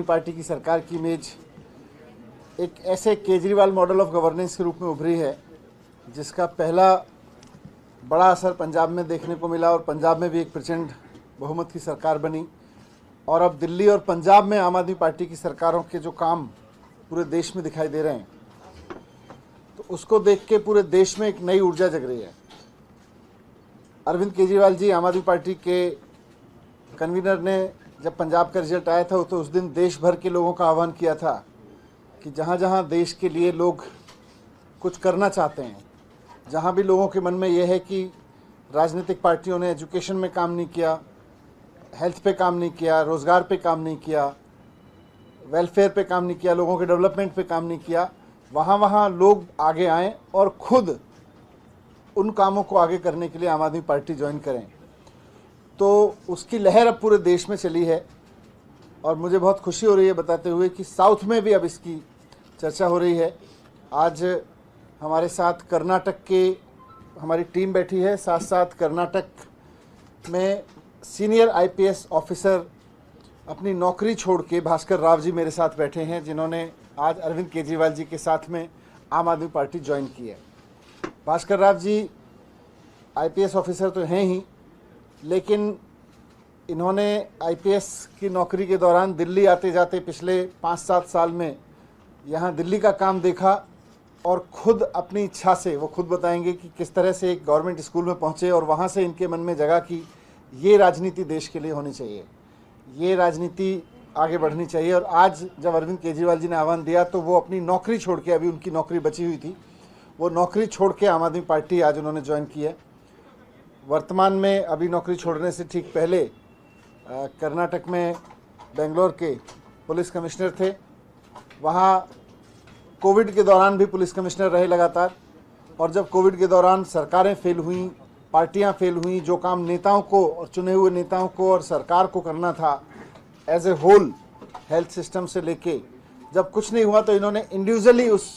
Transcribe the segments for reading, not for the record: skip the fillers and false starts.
Party की सरकार की इमेज एक ऐसे केजरीवाल मॉडल ऑफ गवर्नेंस के रूप में उभरी है जिसका पहला बड़ा असर पंजाब में देखने को मिला और पंजाब में भी एक प्रचंड बहुमत की सरकार बनी। और अब दिल्ली और पंजाब में आम आदमी पार्टी की सरकारों के जो काम पूरे देश में दिखाई दे रहे हैं, तो उसको देख के पूरे देश में एक नई ऊर्जा जग रही है। अरविंद केजरीवाल जी, आम आदमी पार्टी के कन्वीनर ने जब पंजाब का रिजल्ट आया था तो उस दिन देश भर के लोगों का आह्वान किया था कि जहाँ जहाँ देश के लिए लोग कुछ करना चाहते हैं, जहाँ भी लोगों के मन में यह है कि राजनीतिक पार्टियों ने एजुकेशन में काम नहीं किया, हेल्थ पे काम नहीं किया, रोज़गार पे काम नहीं किया, वेलफेयर पे काम नहीं किया, लोगों के डेवलपमेंट पे काम नहीं किया, वहाँ वहाँ लोग आगे आएँ और खुद उन कामों को आगे करने के लिए आम आदमी पार्टी ज्वाइन करें। तो उसकी लहर अब पूरे देश में चली है और मुझे बहुत खुशी हो रही है बताते हुए कि साउथ में भी अब इसकी चर्चा हो रही है। आज हमारे साथ कर्नाटक के हमारी टीम बैठी है, साथ साथ कर्नाटक में सीनियर आईपीएस ऑफिसर अपनी नौकरी छोड़ के भास्कर राव जी मेरे साथ बैठे हैं, जिन्होंने आज अरविंद केजरीवाल जी के साथ में आम आदमी पार्टी ज्वाइन की है। भास्कर राव जी आईपीएस ऑफिसर तो हैं ही, लेकिन इन्होंने आईपीएस की नौकरी के दौरान दिल्ली आते जाते पिछले 5-7 साल में यहाँ दिल्ली का काम देखा और खुद अपनी इच्छा से, वो खुद बताएंगे कि किस तरह से एक गवर्नमेंट स्कूल में पहुँचे और वहाँ से इनके मन में जगह कि ये राजनीति देश के लिए होनी चाहिए, ये राजनीति आगे बढ़नी चाहिए। और आज जब अरविंद केजरीवाल जी ने आह्वान दिया तो वो अपनी नौकरी छोड़ के, अभी उनकी नौकरी बची हुई थी, वो नौकरी छोड़ के आम आदमी पार्टी आज उन्होंने ज्वाइन की है। वर्तमान में अभी नौकरी छोड़ने से ठीक पहले कर्नाटक में बेंगलोर के पुलिस कमिश्नर थे, वहाँ कोविड के दौरान भी पुलिस कमिश्नर रहे लगातार। और जब कोविड के दौरान सरकारें फेल हुई, पार्टियां फेल हुई, जो काम नेताओं को और चुने हुए नेताओं को और सरकार को करना था as a whole, health system से लेके, जब कुछ नहीं हुआ तो इन्होंने इंडिविजुअली उस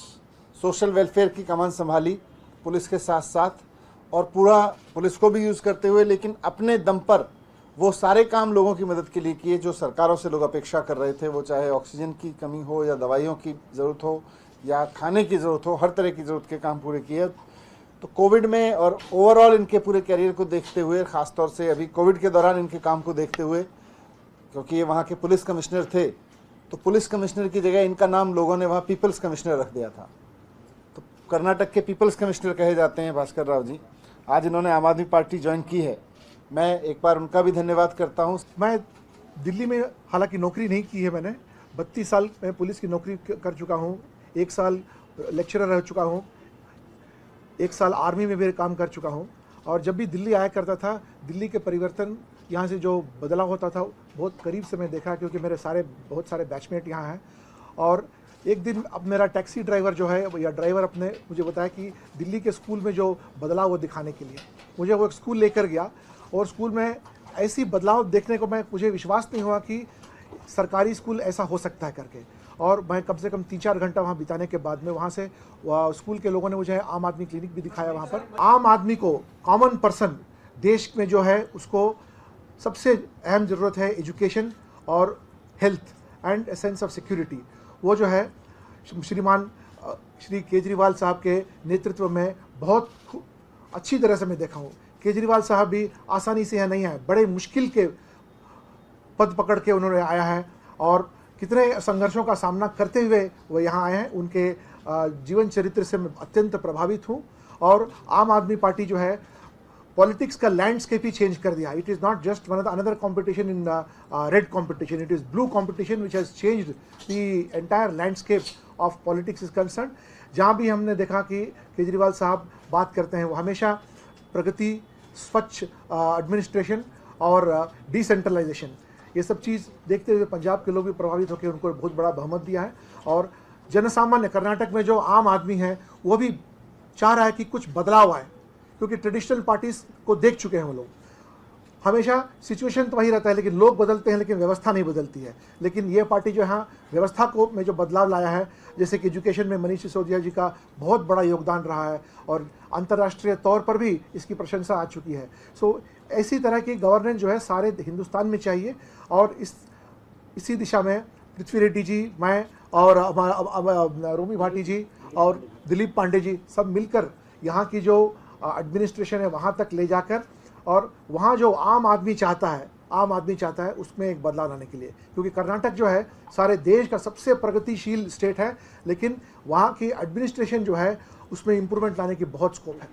सोशल वेलफेयर की कमान संभाली पुलिस के साथ साथ, और पूरा पुलिस को भी यूज़ करते हुए, लेकिन अपने दम पर वो सारे काम लोगों की मदद के लिए किए जो सरकारों से लोग अपेक्षा कर रहे थे। वो चाहे ऑक्सीजन की कमी हो या दवाइयों की ज़रूरत हो या खाने की ज़रूरत हो, हर तरह की ज़रूरत के काम पूरे किए। तो कोविड में और ओवरऑल इनके पूरे करियर को देखते हुए, ख़ासतौर से अभी कोविड के दौरान इनके काम को देखते हुए, क्योंकि ये वहाँ के पुलिस कमिश्नर थे, तो पुलिस कमिश्नर की जगह इनका नाम लोगों ने वहाँ पीपल्स कमिश्नर रख दिया था। तो कर्नाटक के पीपल्स कमिश्नर कहे जाते हैं भास्कर राव जी। आज इन्होंने आम आदमी पार्टी ज्वाइन की है, मैं एक बार उनका भी धन्यवाद करता हूँ। मैं दिल्ली में हालांकि नौकरी नहीं की है, मैंने 32 साल में पुलिस की नौकरी कर चुका हूँ, 1 साल लेक्चरर रह चुका हूँ, 1 साल आर्मी में भी काम कर चुका हूँ। और जब भी दिल्ली आया करता था, दिल्ली के परिवर्तन, यहाँ से जो बदलाव होता था बहुत करीब से मैं देखा, क्योंकि मेरे बहुत सारे बैचमेट यहाँ हैं। और एक दिन अब मेरा टैक्सी ड्राइवर जो है या ड्राइवर अपने मुझे बताया कि दिल्ली के स्कूल में जो बदलाव वो दिखाने के लिए मुझे वो एक स्कूल लेकर गया, और स्कूल में ऐसी बदलाव देखने को मुझे विश्वास नहीं हुआ कि सरकारी स्कूल ऐसा हो सकता है करके। और मैं कम से कम 3-4 घंटा वहाँ बिताने के बाद में वहाँ से स्कूल के लोगों ने मुझे आम आदमी क्लिनिक भी दिखाया। वहाँ पर आम आदमी को, कॉमन पर्सन देश में जो है, उसको सबसे अहम ज़रूरत है एजुकेशन और health and a sense of security. वो जो है श्रीमान श्री केजरीवाल साहब के नेतृत्व में बहुत अच्छी तरह से मैं देखा हूँ। केजरीवाल साहब भी आसानी से यहाँ नहीं आए, बड़े मुश्किल के पद पकड़ के उन्होंने आया है और कितने संघर्षों का सामना करते हुए वो यहाँ आए हैं। उनके जीवन चरित्र से मैं अत्यंत प्रभावित हूँ। और आम आदमी पार्टी जो है पॉलिटिक्स का लैंडस्केप ही चेंज कर दिया। It is not just one of the another competition in red competition, it is blue competition which has changed the entire landscape of politics is concern. जहाँ भी हमने देखा कि केजरीवाल साहब बात करते हैं, वो हमेशा प्रगति, स्वच्छ एडमिनिस्ट्रेशन और डिसेंट्रलाइजेशन, ये सब चीज़ देखते हुए पंजाब के लोग भी प्रभावित होकर उनको बहुत बड़ा बहुमत दिया है। और जनसामान्य कर्नाटक में जो आम आदमी है वो भी चाह रहा है कि कुछ बदलाव आए, क्योंकि ट्रेडिशनल पार्टीज को देख चुके हैं वो लोग। हमेशा सिचुएशन तो वही रहता है, लेकिन लोग बदलते हैं लेकिन व्यवस्था नहीं बदलती है। लेकिन ये पार्टी जो है व्यवस्था को में जो बदलाव लाया है, जैसे कि एजुकेशन में मनीष सिसोदिया जी का बहुत बड़ा योगदान रहा है और अंतर्राष्ट्रीय तौर पर भी इसकी प्रशंसा आ चुकी है। सो ऐसी तरह की गवर्नेंस जो है सारे हिंदुस्तान में चाहिए और इसी दिशा में पृथ्वी रेड्डी जी, मैं और हमारा रोमी भाटी जी और दिलीप पांडे जी सब मिलकर यहाँ की जो एडमिनिस्ट्रेशन है वहाँ तक ले जाकर, और वहाँ जो आम आदमी चाहता है उसमें एक बदलाव लाने के लिए, क्योंकि कर्नाटक जो है सारे देश का सबसे प्रगतिशील स्टेट है, लेकिन वहाँ की एडमिनिस्ट्रेशन जो है उसमें इम्प्रूवमेंट लाने की बहुत स्कोप है।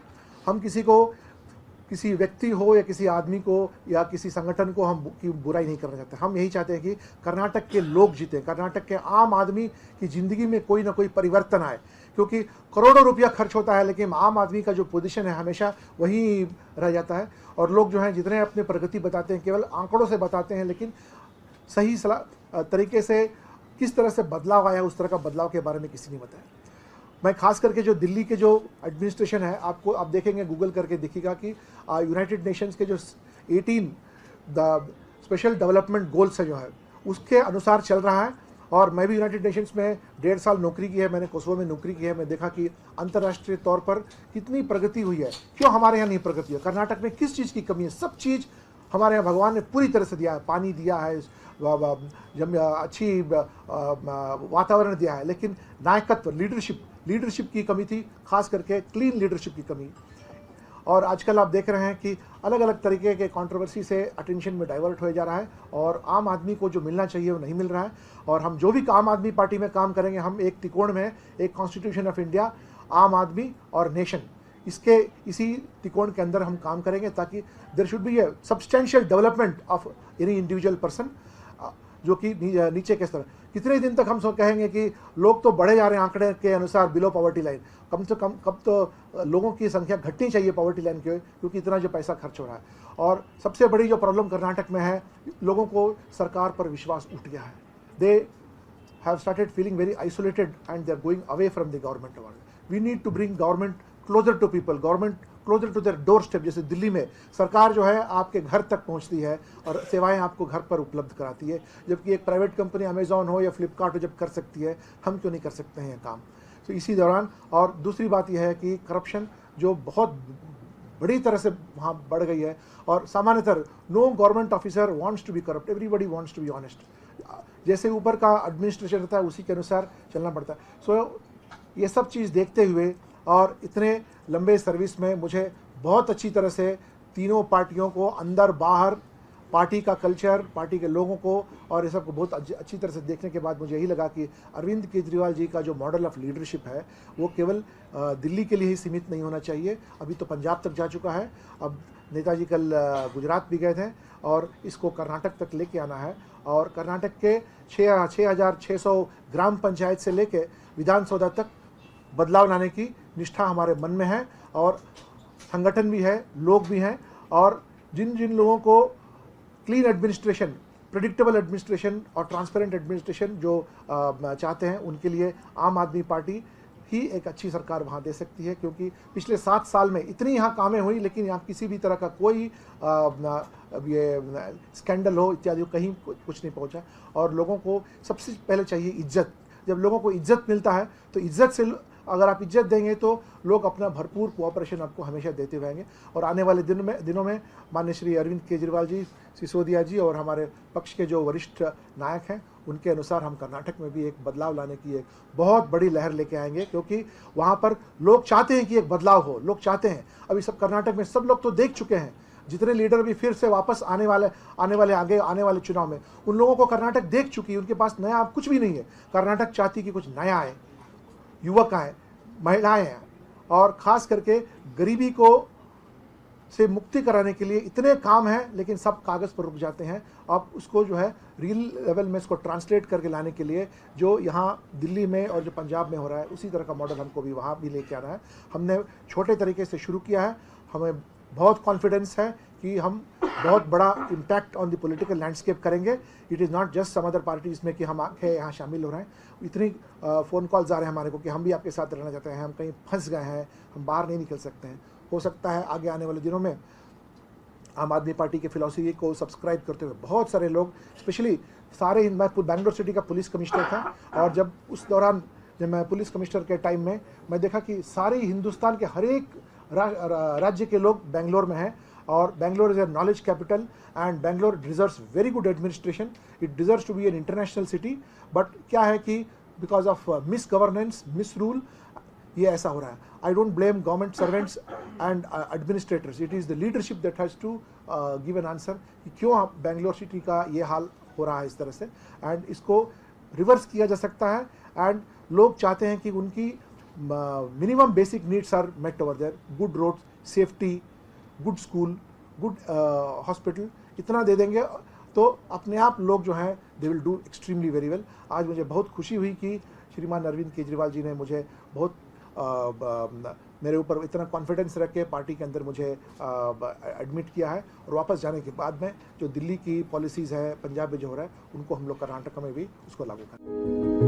हम किसी व्यक्ति हो या किसी आदमी को या किसी संगठन को हम की बुराई नहीं करना चाहते। हम यही चाहते हैं कि कर्नाटक के लोग जीते, कर्नाटक के आम आदमी की ज़िंदगी में कोई ना कोई परिवर्तन आए, क्योंकि करोड़ों रुपया खर्च होता है लेकिन आम आदमी का जो पोजीशन है हमेशा वही रह जाता है। और लोग जो हैं जितने अपने प्रगति बताते हैं केवल आंकड़ों से बताते हैं, लेकिन सही तरीके से किस तरह से बदलाव आया उस तरह का बदलाव के बारे में किसी ने बताया। मैं खास करके जो दिल्ली के जो एडमिनिस्ट्रेशन है, आप देखेंगे गूगल करके देखिएगा कि यूनाइटेड नेशंस के जो 18 द स्पेशल डेवलपमेंट गोल्स है जो है उसके अनुसार चल रहा है। और मैं भी यूनाइटेड नेशंस में 1.5 साल नौकरी की है, मैंने कोसोवो में नौकरी की है। मैं देखा कि अंतर्राष्ट्रीय तौर पर कितनी प्रगति हुई है। क्यों हमारे यहाँ नहीं प्रगति है? कर्नाटक में किस चीज़ की कमी है? सब चीज़ हमारे यहाँ भगवान ने पूरी तरह से दिया है, पानी दिया है, अच्छी वातावरण दिया है, लेकिन नायकत्व लीडरशिप की कमी थी, खास करके क्लीन लीडरशिप की कमी। और आजकल आप देख रहे हैं कि अलग अलग तरीके के कंट्रोवर्सी से अटेंशन में डाइवर्ट हो जा रहा है और आम आदमी को जो मिलना चाहिए वो नहीं मिल रहा है। और हम जो भी आम आदमी पार्टी में काम करेंगे, हम एक त्रिकोण में, एक कॉन्स्टिट्यूशन ऑफ इंडिया, आम आदमी और नेशन, इसी त्रिकोण के अंदर हम काम करेंगे ताकि there should be a substantial development of any individual person, जो कि नीचे के स्तर। कितने दिन तक हम कहेंगे कि लोग तो बढ़े जा रहे हैं आंकड़े के अनुसार बिलो पॉवर्टी लाइन, कम से कम कब तो लोगों की संख्या घटनी चाहिए पॉवर्टी लाइन के, क्योंकि इतना जो पैसा खर्च हो रहा है। और सबसे बड़ी जो प्रॉब्लम कर्नाटक में है, लोगों को सरकार पर विश्वास उठ गया है। They have started feeling very isolated and they are going away from the government. We need to bring government closer to people, government closer to their doorstep. जैसे दिल्ली में सरकार जो है आपके घर तक पहुंचती है और सेवाएं आपको घर पर उपलब्ध कराती है, जबकि एक प्राइवेट कंपनी अमेजॉन हो या फ्लिपकार्ट हो जब कर सकती है, हम क्यों नहीं कर सकते हैं ये काम? तो इसी दौरान, और दूसरी बात यह है कि करप्शन जो बहुत बड़ी तरह से वहाँ बढ़ गई है, और सामान्यतः no government officer wants to be corrupt, everybody wants to be honest. जैसे ऊपर का एडमिनिस्ट्रेशन रहता है उसी के अनुसार चलना पड़ता है। सो ये सब चीज़ देखते हुए और इतने लंबे सर्विस में मुझे बहुत अच्छी तरह से तीनों पार्टियों को अंदर बाहर, पार्टी का कल्चर, पार्टी के लोगों को और ये सब को बहुत अच्छी तरह से देखने के बाद मुझे यही लगा कि अरविंद केजरीवाल जी का जो मॉडल ऑफ लीडरशिप है वो केवल दिल्ली के लिए ही सीमित नहीं होना चाहिए। अभी तो पंजाब तक जा चुका है, अब नेताजी कल गुजरात भी गए थे और इसको कर्नाटक तक लेके आना है। और कर्नाटक के 6,600 ग्राम पंचायत से लेके विधानसभा तक बदलाव लाने की निष्ठा हमारे मन में है, और संगठन भी है, लोग भी हैं। और जिन जिन लोगों को क्लीन एडमिनिस्ट्रेशन, प्रेडिक्टेबल एडमिनिस्ट्रेशन और ट्रांसपेरेंट एडमिनिस्ट्रेशन जो चाहते हैं, उनके लिए आम आदमी पार्टी ही एक अच्छी सरकार वहाँ दे सकती है। क्योंकि पिछले 7 साल में इतनी यहाँ कामें हुई, लेकिन यहाँ किसी भी तरह का कोई ये स्कैंडल हो इत्यादि कहीं कुछ नहीं पहुँचा। और लोगों को सबसे पहले चाहिए इज्जत। जब लोगों को इज्जत मिलता है तो इज्जत से, अगर आप इज्जत देंगे तो लोग अपना भरपूर कोऑपरेशन आपको हमेशा देते रहेंगे। और आने वाले दिनों में माननीय श्री अरविंद केजरीवाल जी, सिसोदिया जी और हमारे पक्ष के जो वरिष्ठ नायक हैं, उनके अनुसार हम कर्नाटक में भी एक बदलाव लाने की एक बहुत बड़ी लहर लेके आएंगे। क्योंकि वहाँ पर लोग चाहते हैं कि एक बदलाव हो, लोग चाहते हैं। अभी सब कर्नाटक में सब लोग तो देख चुके हैं, जितने लीडर भी फिर से वापस आने वाले चुनाव में, उन लोगों को कर्नाटक देख चुकी है। उनके पास नया कुछ भी नहीं है। कर्नाटक चाहती कि कुछ नया आए, युवक आए, महिलाएं आए, और ख़ास करके गरीबी को से मुक्ति कराने के लिए इतने काम हैं, लेकिन सब कागज़ पर रुक जाते हैं। अब उसको जो है रियल लेवल में इसको ट्रांसलेट करके लाने के लिए जो यहाँ दिल्ली में और जो पंजाब में हो रहा है, उसी तरह का मॉडल हमको भी वहाँ भी लेके आना है। हमने छोटे तरीके से शुरू किया है। हमें बहुत कॉन्फिडेंस है कि हम बहुत बड़ा impact on the political landscape करेंगे। It is not just some other parties में कि हम आके यहाँ शामिल हो रहे हैं। इतनी फ़ोन कॉल्स आ रहे हैं हमारे को कि हम भी आपके साथ रहना चाहते हैं, हम कहीं फंस गए हैं, हम बाहर नहीं निकल सकते हैं। हो सकता है आगे आने वाले दिनों में आम आदमी पार्टी के फिलॉसफी को सब्सक्राइब करते हुए बहुत सारे लोग, स्पेशली सारे, मैं बैंगलोर सिटी का पुलिस कमिश्नर था, और जब उस दौरान जब मैं पुलिस कमिश्नर के टाइम में मैं देखा कि सारे हिंदुस्तान के हर एक राज्य के लोग बेंगलोर में हैं। और Bangalore is a knowledge capital and Bangalore deserves very good administration. It deserves to be an international city. But क्या है कि because of misgovernance, misrule, ये ऐसा हो रहा है. I don't blame government servants and administrators. It is the leadership that has to give an answer कि क्यों Bangalore city का ये हाल हो रहा है इस तरह से. And इसको रिवर्स किया जा सकता है. And लोग चाहते हैं कि उनकी minimum basic needs are met over there. Good roads, safety, good school, good hospital, इतना दे देंगे तो अपने आप लोग जो हैं they will do extremely very well. आज मुझे बहुत खुशी हुई कि श्रीमान अरविंद केजरीवाल जी ने मुझे बहुत मेरे ऊपर इतना कॉन्फिडेंस रख के पार्टी के अंदर मुझे एडमिट किया है. और वापस जाने के बाद में जो दिल्ली की पॉलिसीज़ है, पंजाब में जो हो रहा है, उनको हम लोग कर्नाटक में भी उसको लागू करें.